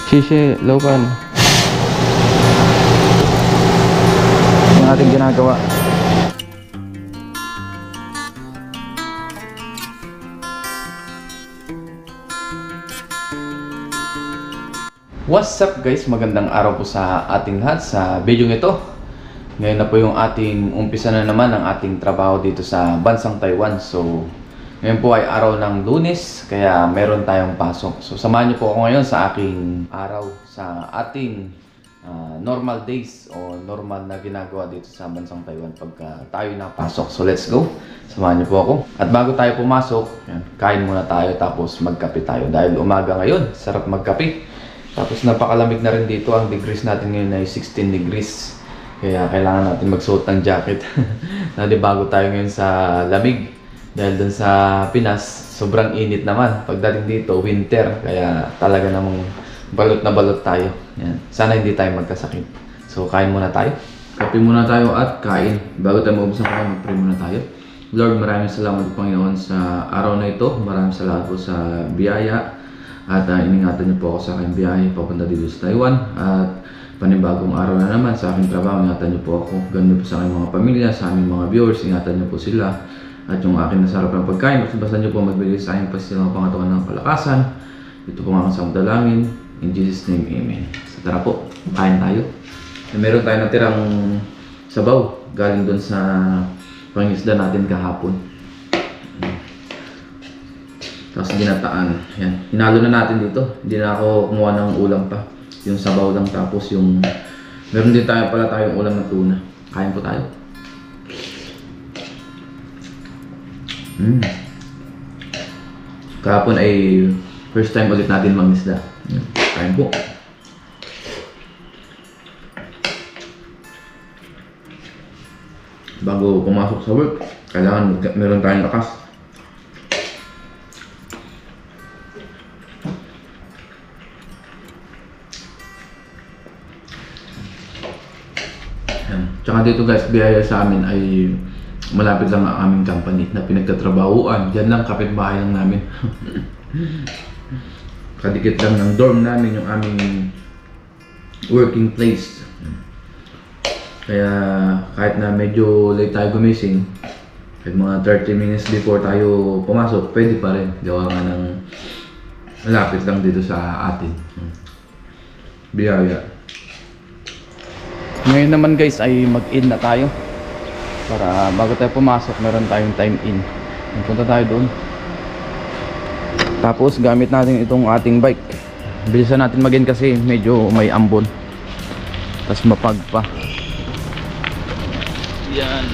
Shishi, local. Yung ating ginagawa. What's up guys? Magandang araw po sa ating lahat sa video ito. Ngayon na po yung ating umpisa na naman ang ating trabaho dito sa bansang Taiwan. So, ngayon po ay araw ng Lunes, kaya meron tayong pasok. So, samahan niyo po ako ngayon sa aking araw, sa ating normal days o normal na ginagawa dito sa bansang Taiwan pagka tayo napasok. So, let's go. Samahan niyo po ako. At bago tayo pumasok, yan, kain muna tayo tapos magkape tayo. Dahil umaga ngayon, sarap magkape. Tapos napakalamig na rin dito. Ang degrees natin ngayon ay 16 degrees. Kaya kailangan natin magsuot ng jacket. Dahil bago tayo ngayon sa lamig. Dahil dun sa Pinas, sobrang init naman. Pagdating dito, winter. Kaya talaga namang balot na balot tayo. Yan. Sana hindi tayo magkasakit. So kain muna tayo. Kape muna tayo at kain. Bago tayo maubos ng kain, mag-pray muna tayo. Lord, maraming salamat Panginoon sa araw na ito. Maraming salamat po sa biyaya. At iningatan niyo po ako sa aking biyahe papunta dito sa Taiwan. At panibagong araw na naman sa aking trabaho, ingatan niyo po ako. Ganun po sa aking mga pamilya, sa aming mga viewers, ingatan niyo po sila. At yung aking nasarap ng pagkain, basta niyo po magbigay sa aking pasilang pangatawan ng kalakasan. Ito po ang aking dalangin. In Jesus' name, Amen. So tara po, kain tayo. Meron tayo natirang sabaw galing doon sa pangisda natin kahapon. Tapos ginataan. Yan. Hinalo na natin dito. Hindi na ako kumuha ng ulam pa. Yung sabaw lang tapos yung... Meron din tayo pala tayong ulam na tuna. Kain po tayo. Kahapon ay first time ulit natin mangisda. Kain po. Bago pumasok sa work, kailangan meron tayong lakas. Tsaka dito guys, biyaya sa amin ay malapit lang ang aming company na pinagtatrabahuan. Diyan lang, kapitbahay lang namin. Kadikit lang ng dorm namin yung aming working place. Kaya kahit na medyo late tayo gumising, kahit mga 30 minutes before tayo pumasok, pwede pa rin. Gawa nga ng malapit lang dito sa atin. Biyaya. Ngayon naman guys ay mag-in na tayo. Para bago tayo pumasok, meron tayong time in. Punta tayo doon. Tapos gamit natin itong ating bike. Bilisan natin mag-in kasi medyo may ambon. Tapos mapag pa. Yan.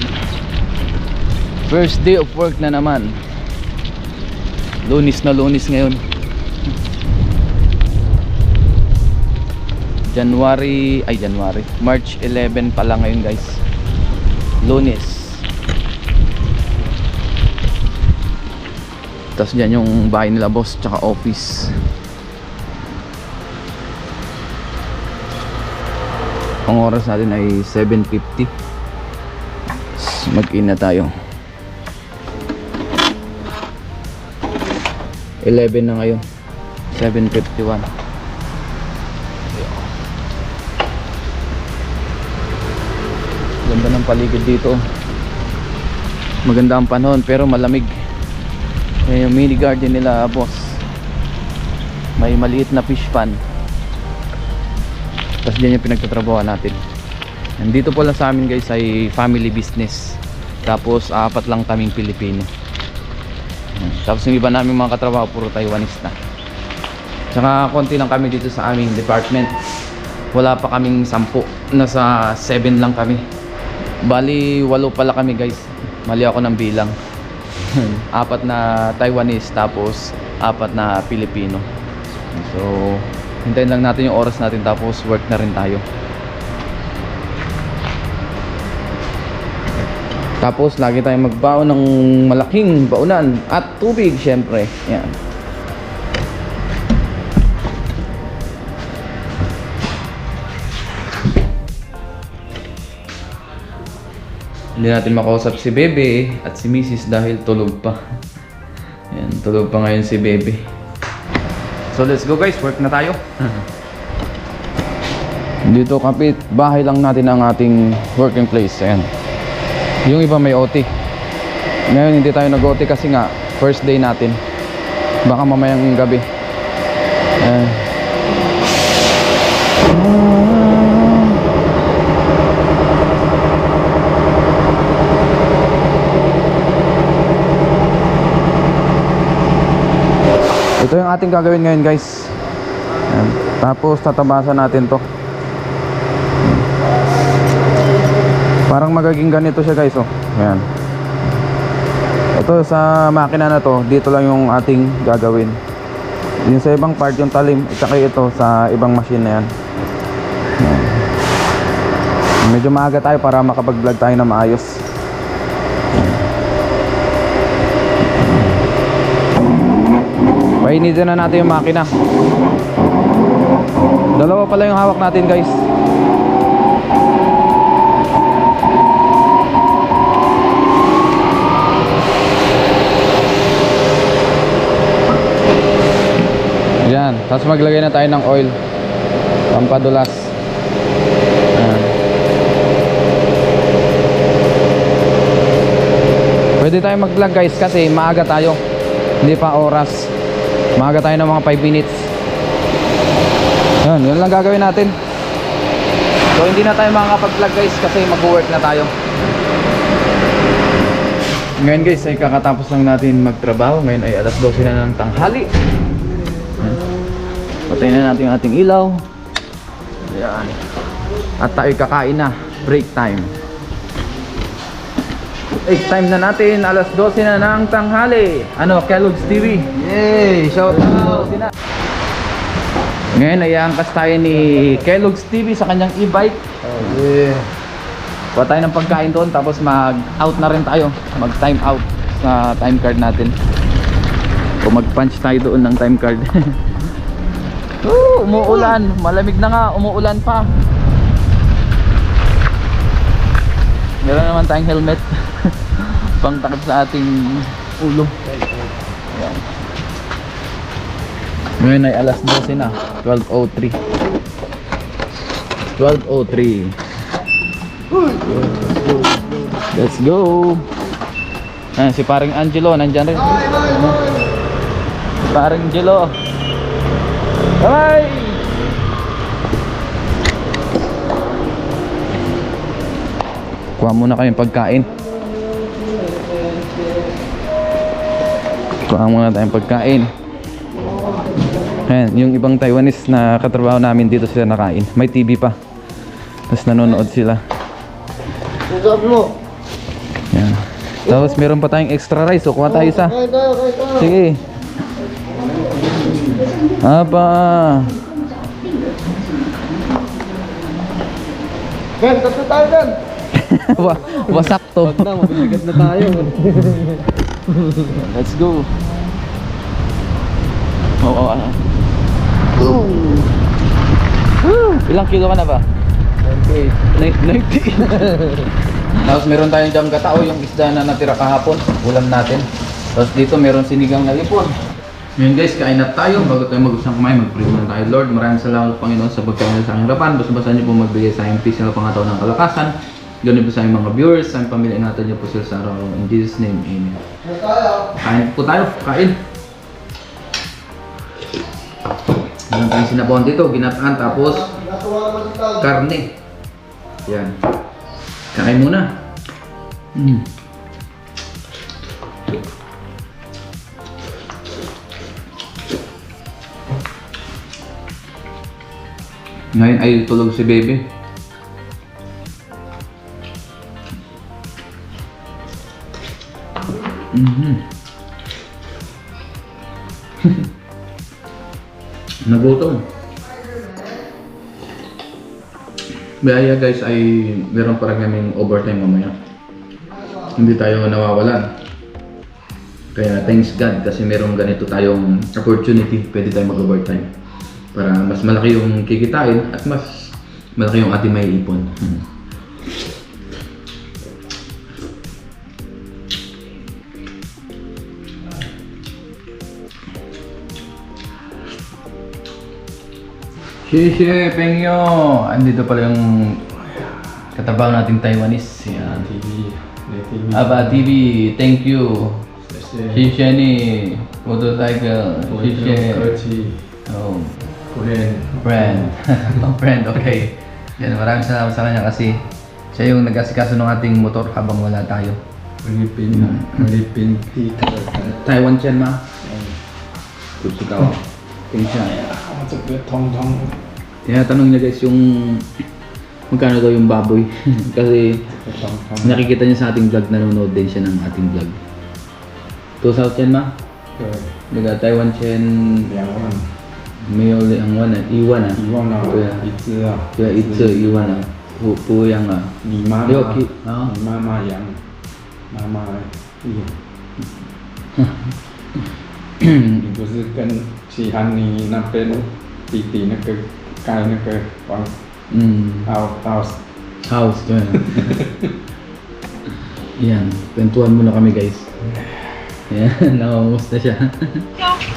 First day of work na naman. Lunis na lunis ngayon. March 11 pa lang ngayon guys. Lunes. Tapos dyan yung bahay nila boss tsaka office. Ang oras natin ay 7:50. Mag-in na tayo. 11 na ngayon. 7:51. Ganda ng paligid dito. Maganda ang panahon pero malamig. Yung mini garden nila boss, may maliit na fish pan. Tapos dyan yung pinagtatrabaho natin. Nandito po lang sa amin guys ay family business. Tapos apat lang kaming Pilipino. Tapos yung iba namin mga katrabaho puro Taiwanese na. Tsaka konti lang kami dito sa aming department. Wala pa kaming 10. Nasa 7 lang kami. Bali 8 pala kami guys. Mali ako ng bilang. 4 na Taiwanese tapos 4 na Pilipino. So hintayin lang natin yung oras natin tapos work na rin tayo. Tapos lagi tayong magbaon ng malaking baunan at tubig syempre. Yan. Hindi natin makausap si Bebe at si Mrs. dahil tulog pa. Ayan, tulog pa ngayon si Bebe. So let's go guys, work na tayo. Dito kapit bahay lang natin ang ating working place. Ayan. Yung iba may OT. Ngayon hindi tayo nag-OT kasi nga first day natin. Baka mamayang gabi. Ayan. Ito yung ating gagawin ngayon, guys. Ayan. Tapos tatabasan natin to. Parang magiging ganito siya, guys, oh. Ayan. Ito sa makina na to, dito lang yung ating gagawin. Yung sa ibang part yung talim, at saka ito sa ibang machine na yan. Ayan. Medyo maaga tayo para makapag-vlog tayo na maayos. Painitin na natin yung makina. Dalawa pala yung hawak natin, guys. Yan, tapos maglagay na tayo ng oil pampadulas. Ayan. Pwede tayo mag-vlog, guys, kasi maaga tayo. Hindi pa oras. Maaga tayo ng mga 5 minutes. Yan, yun lang gagawin natin. So hindi na tayo makakapag-vlog, guys, kasi mag-work na tayo. Ngayon, guys, ay kakatapos lang natin magtrabaho. Ngayon ay alas 12 na ng tanghali. Patayin na natin yung ating ilaw. Ayan. At tayo kakain na. Break time. Break time na natin. Alas 12 na ng tanghali. Ano, Kellogg's TV. Yay! Shout out! Ngayon ay angkas tayo ni Kellogg's TV sa kanyang e-bike. Yeah. Kuha tayo ng pagkain doon. Tapos mag-out na rin tayo. Mag-time out sa time card natin. O mag-punch tayo doon ng time card. Umuulan, malamig na nga, umuulan pa. Meron naman tayong helmet pang takip sa ating ulo. Ayan. Ngayon ay alas 12 na, 12:03. 12:03. Let's go. Ayan, si paring Angelo nandyan rin. Si paring Angelo. Bye! Kuha muna kayong pagkain. Kuha muna tayong pagkain. Ayan, yung ibang Taiwanese na katrabaho namin dito sila nakain. May TV pa. Tapos nanonood sila. Sabi mo. Ayan. Tapos meron pa tayong extra rice. So kuha tayo isa. Kain tayo. Sige. Apa? Ben, tatlo tayo, Ben. Wasak to. Wag na, mabibigat na tayo. Let's go. Ilang kilo ka na ba? 90. Tapos meron tayong jam katao, yung isda na natira kahapon. Ulam natin. Tapos dito meron sinigang na lipon. Ngayon, guys, kain na tayo. Bago tayo mag-usang kumain, mag-pray muna tayo. Lord, maraming salamat, Panginoon, sa pagkain sa aking harapan. Basta-basta niyo po magbigay sa aking peace na pangataon ng kalakasan. Ganun po sa aming mga viewers, sa aming pamilya, ingatan niyo po sila sa araw. In Jesus' name, amen. Kain po tayo. Kain. Meron tayong sinabon dito, ginataan, tapos karne. Yan. Kain muna. Ngayon ay tulog si baby. Nagutom. Biyaya, guys, ay meron pa rin kaming overtime mamaya. Hindi tayo nawawalan. Kaya thanks God kasi meron ganito tayong opportunity. Pwede tayo mag-overtime. Para mas malaki yung kikitain at mas malaki yung ating may ipon. Xie Pengyo! Andito pala yung katrabaho nating Taiwanese. Yan. Aba TV, thank you. Xie ni motorcycle. Xie. Oh, friend. Friend, okay. Yan, maraming salamat sa kanya kasi siya yung nag-asikaso ng ating motor habang wala tayo. Philippine Taiwan Chen ma? Gusto ka. Siya. Tinatanong niya guys yung magkano daw yung baboy. Kasi nakikita niya sa ating vlog, nanonood din siya ng ating vlog. 2,000 Chen ma? Daga Taiwan Chen没有2万啊，1万啊，对啊，对啊，一只1万啊，不一样啊。你妈妈6 K 啊，你妈妈养，妈妈你不是跟齐韩你那边弟弟那个盖那个房house house 对啊。Yan, kwentuhan muna kami guys. Yan, nakakamusta siya.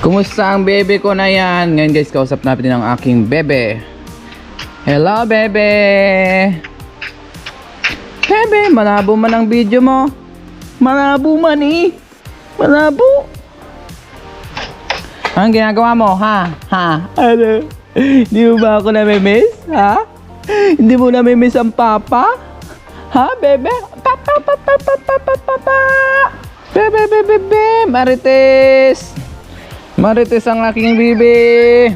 Kumusta ang bebe ko na yan? Ngayon guys, kausap natin ang aking bebe. Hello bebe! Bebe, malabo man ang video mo. Malabo man eh. Malabo. Anong ginagawa mo, ha? Ha? Ano? Hindi mo ba ako namimiss? Ha? Hindi mo namimiss ang papa? Ha, bebe? Papa, papa, papa, papa, papa. Bebe, bebe, bebe. Marites. Marites ang aking bebe.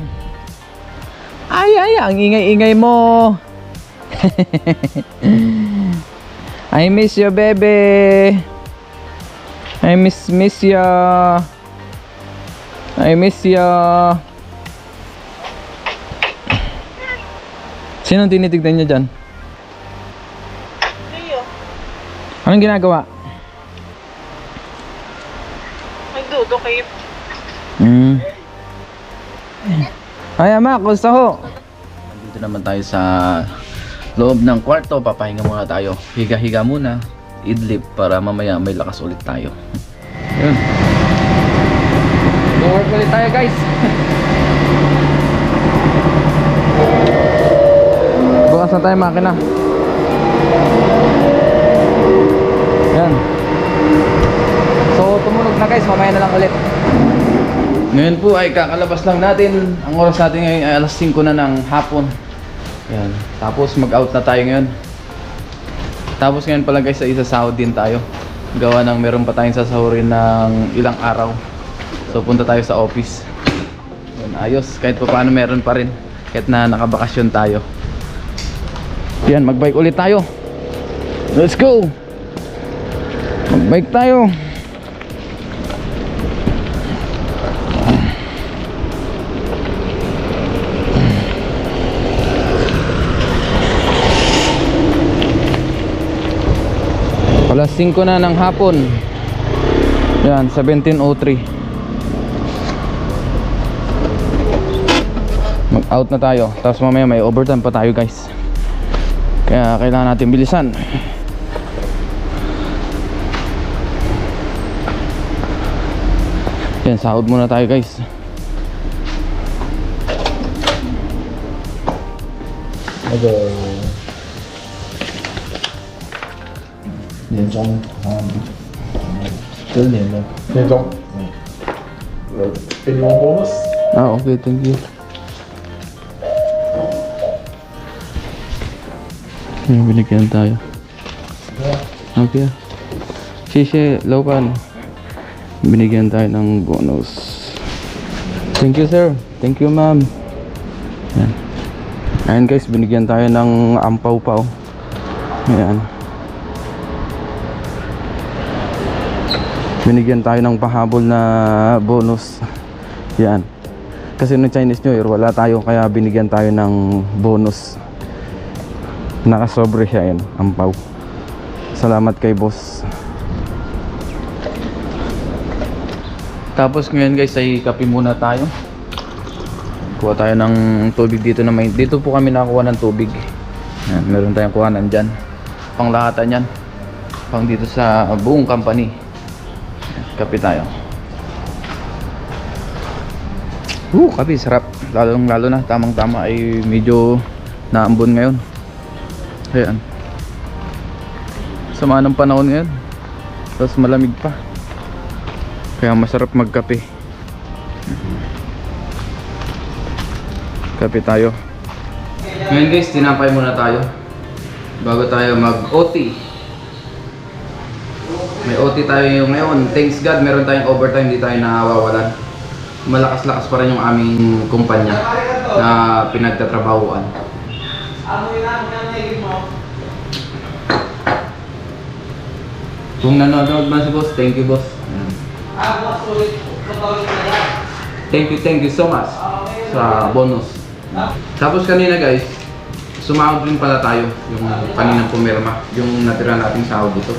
Ay, ang ingay-ingay mo. I miss you, bebe. I miss you. I miss you. Sinong tinitignan niya dyan? Anong ginagawa? Nagdudo kayo. Ay, ama, kumusta ho? Nandito naman tayo sa loob ng kwarto. Papahinga muna tayo. Higa-higa muna. Idlip para mamaya may lakas ulit tayo. Yun. Go-work ulit tayo guys. Bukas na tayo makina. Yan. So tumunog na guys, mamaya na lang ulit. Ngayon po ay kakalabas lang natin. Ang oras natin ngayon ay alas 5 na ng hapon. Yan. Tapos mag-out na tayo ngayon. Tapos ngayon pala guys ay isasahod din tayo. Gawa ng meron pa tayong sasahurin ng ilang araw. So punta tayo sa office. Yan, ayos, kahit pa paano meron pa rin. Kahit na nakabakasyon tayo. Yan, mag-bike ulit tayo. Let's go! Mag-bike tayo. Alas 5 na ng hapon. Yan, 17:03. Mag-out na tayo. Tapos mamaya may overtime pa tayo guys. Kaya kailangan natin bilisan. Yan, sahod muna tayo guys.年终这是年终，年终，给你们 bonus。 Ah, okay, thank you. Yan, binigyan tayo. Okay. Shishe, Lopan. Binigyan tayo ng bonus. Thank you, sir. Thank you, ma'am. Yan. Ayan guys, binigyan tayo ng ampaw-paw. Ayan. Binigyan tayo ng pahabol na bonus. Yan. Kasi no Chinese New Year wala tayo, kaya binigyan tayo ng bonus. Nakasobre siya yan, ampaw. Salamat kay boss. Tapos ngayon guys ay kape muna tayo. Kuha tayo ng tubig dito na may. Dito po kami nakakuha ng tubig. Yan, meron tayong kuhanan dyan. Panglahatan yan. Pang dito sa buong company. Kape tayo. Kape, sarap. Lalo na, tamang-tama ay medyo naambon ngayon. Ayan. Sama ng panahon ngayon. Tapos malamig pa. Kaya masarap magkape. Kape tayo. Ngayon guys, tinapay muna tayo. Bago tayo mag-OT. May OT tayo ngayon. Thanks God, meron tayong overtime, di tayo nawawalan. Malakas-lakas pa rin yung aming kumpanya na pinagtatrabahuan. Kung nanonood man si boss, thank you boss. Thank you so much sa bonus. Tapos kanina guys, sumahod rin pala tayo yung kaninang pumirma, yung natira nating sahod dito.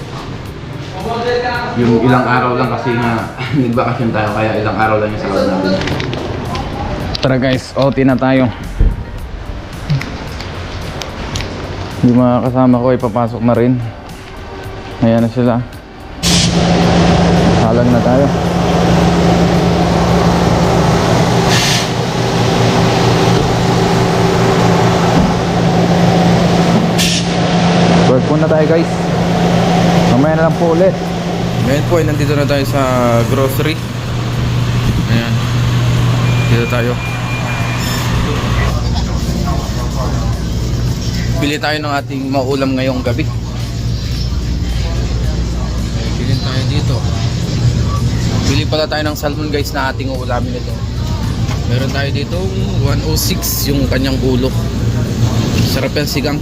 Yung ilang araw lang kasi nga nagbakasyon tayo, kaya ilang araw lang yung sahod natin. Tara guys, OT na tayo. Yung mga kasama ko ay papasok na rin. Ayan na sila. Halag na tayo. Work muna tayo guys. Mamaya na lang po ulit. Ngayon po ay nandito na tayo sa grocery. Ayan. Dito tayo. Bili tayo ng ating maulam ngayong gabi. Bili tayo dito. Bili pala tayo ng salmon guys na ating uulamin ito. Meron tayo dito 106 yung kanyang ulo. Sarap yan sigang.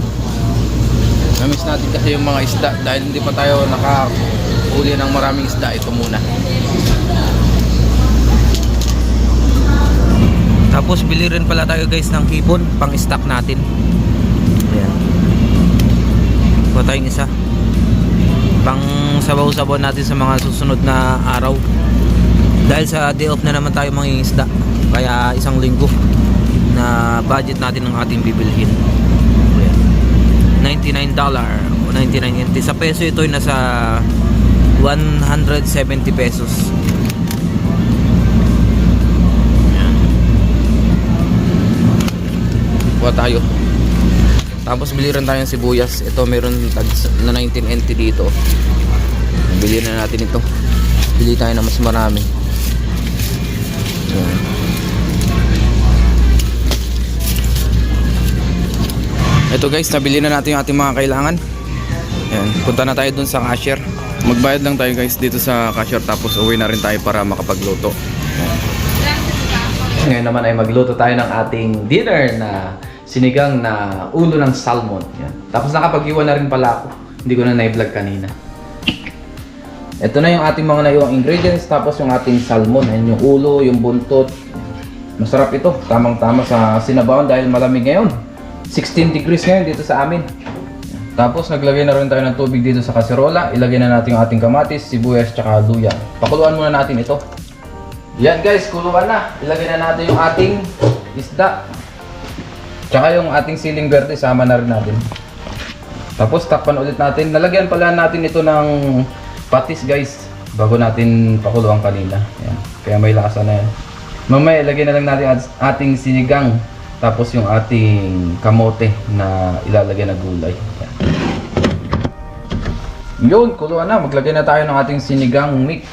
Namiss natin kasi yung mga isda dahil hindi pa tayo nakahuli ng maraming isda. Ito muna. Tapos bili rin pala tayo guys ng hipon pang stock natin. Ayan. Kuha tayong isa pang sabaw-sabaw natin sa mga susunod na araw. Dahil sa day off na naman tayo mangingisda. Kaya isang linggo na budget natin ng ating bibilhin. $99 o 99 NT. Sa peso ito ay nasa 170 pesos. Ayan. Kuha tayo. Tapos bili rin tayong sibuyas. Ito meron na 19 NT dito. Bili na natin ito. Bili tayo na mas marami. Ayan. Ito guys, nabili na natin yung ating mga kailangan. Ayan, punta na tayo dun sa cashier. Magbayad lang tayo guys dito sa cashier, tapos uwi na rin tayo para makapagluto. Ayan. Ngayon naman ay magluto tayo ng ating dinner na sinigang na ulo ng salmon. Ayan. Tapos nakapag-iwan na rin pala ako. Hindi ko na na-vlog kanina. Ito na yung ating mga naiwang ingredients, tapos yung ating salmon. Ayan, yung ulo, yung buntot. Masarap ito, tamang-tama sa sinabawan dahil malamig ngayon. 16 degrees ngayon dito sa amin. Tapos naglagay na rin tayo ng tubig dito sa kaserola. Ilagay na natin yung ating kamatis, sibuyas, tsaka luya. Pakuluan muna natin ito. Yan guys, kuluan na. Ilagay na natin yung ating isda. Tsaka yung ating siling verde, sama na rin natin. Tapos takpan ulit natin. Nalagyan pala natin ito ng patis guys, bago natin pakuluan kanina. Yan. Kaya may lakasan na yan. Mamaya ilagay na lang natin ating sinigang. Tapos yung ating kamote na ilalagay na gulay. Yan. Yun, kuluan na. Maglagay na tayo ng ating sinigang mix.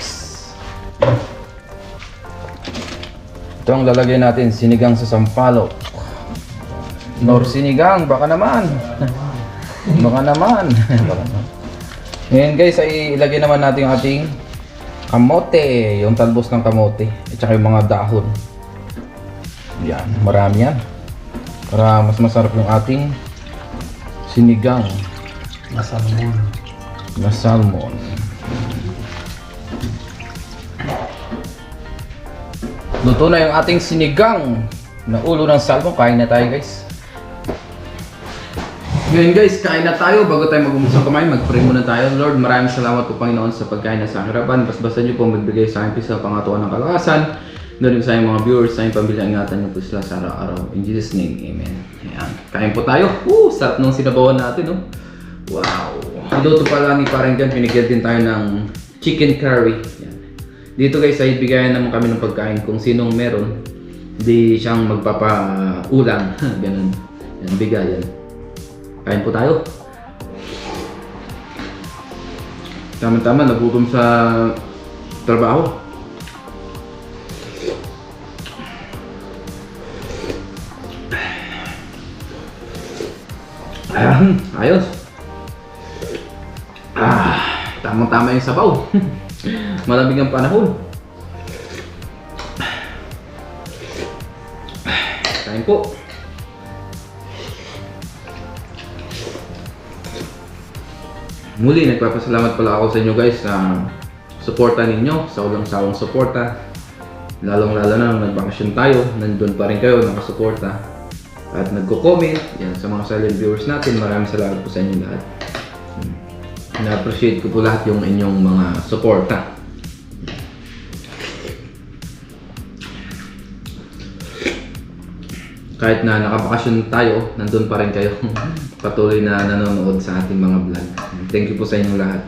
Ito ang lalagay natin, sinigang sa sampalok. Nor sinigang, baka naman. Baka naman. Ngayon guys, ay ilagay naman natin yung ating kamote. Yung talbos ng kamote. At saka yung mga dahon. Yan, marami yan. Para mas masarap yung ating sinigang na salmon. na salmon. Luto na yung ating sinigang na ulo ng salmon. Kain na tayo guys. Ngayon guys, kain na tayo. Bago tayo mag-umusang kumain, mag-pray muna tayo. Lord, maraming salamat po Panginoon sa pagkain na sa aking harapan. Basbasan niyo po magbigay sa akin sa pangatuan ng kalakasan. Doon sa mga viewers, sa inyong pamilya, ingatan niyo po sila sa araw-araw. In Jesus' name, Amen. Ayan. Kain po tayo. Sarap nung sinabawan natin, no? Wow! Niluto pala ni Parenggan, binigyan din tayo ng chicken curry. Ayan. Dito guys, ay bigayan naman kami ng pagkain kung sinong meron. Hindi siyang magpapaulam. Ganun. Yan, bigayan. Kain po tayo. Tama-tama, nagutom sa trabaho. Ayos. Tamang-tama yung sabaw. Malamig ang panahon. Kain po. Muli, nagpapasalamat pala ako sa inyo guys sa suporta ninyo, sa walang-sawang suporta. Lalong-lalo na nung nagbakasyon tayo, nandun pa rin kayo, nakasuporta. At nagko-comment, yan, sa mga silent viewers natin, maraming salamat po sa inyo lahat. Na-appreciate ko po lahat yung inyong mga suporta. Kahit na nakabakasyon tayo, nandun pa rin kayo. Patuloy na nanonood sa ating mga vlog. Thank you po sa inyong lahat.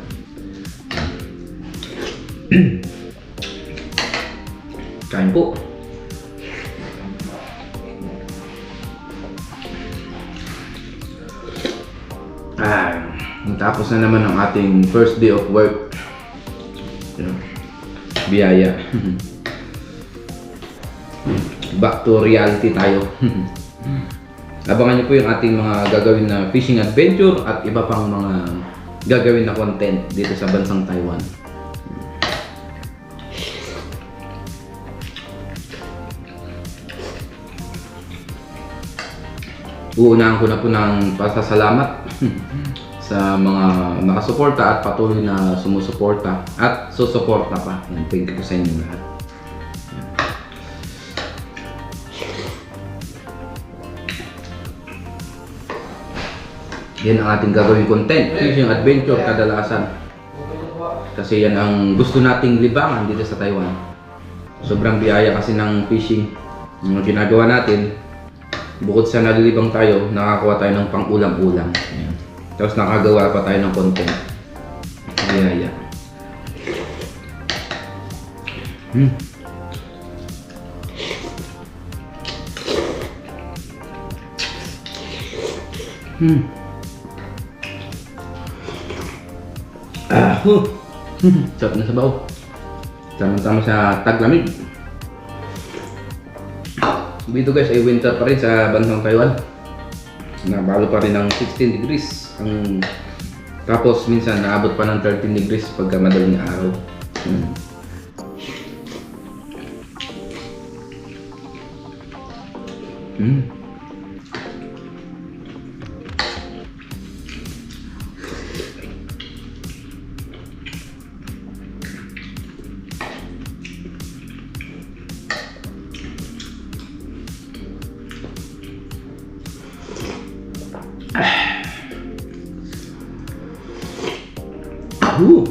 Kain po. Tapos na naman ang ating first day of work. Biyaya. Back to reality tayo. Abangan niyo po yung ating mga gagawin na fishing adventure at iba pang mga gagawin na content dito sa bansang Taiwan. Uunahan ko na po ng pasasalamat sa mga nakasuporta at patuloy na sumusuporta at susuporta pa. Thank you po sa inyo lahat. Yan ang ating gagawin content, fishing adventure kadalasan. Kasi yan ang gusto nating libangan dito sa Taiwan. Sobrang biyaya kasi ng fishing. Yung ginagawa natin, bukod sa nalilibang tayo, nakakuha tayo ng pang-ulam-ulam. Tapos nakagawa pa tayo ng content. Biyaya. Sarap na sabaw. Tama-tama sa taglamig. Dito guys ay winter pa rin sa bansang Taiwan. Nabalo pa rin ng 16 degrees. Tapos minsan naabot pa ng 13 degrees pagka madaling araw. Ooh.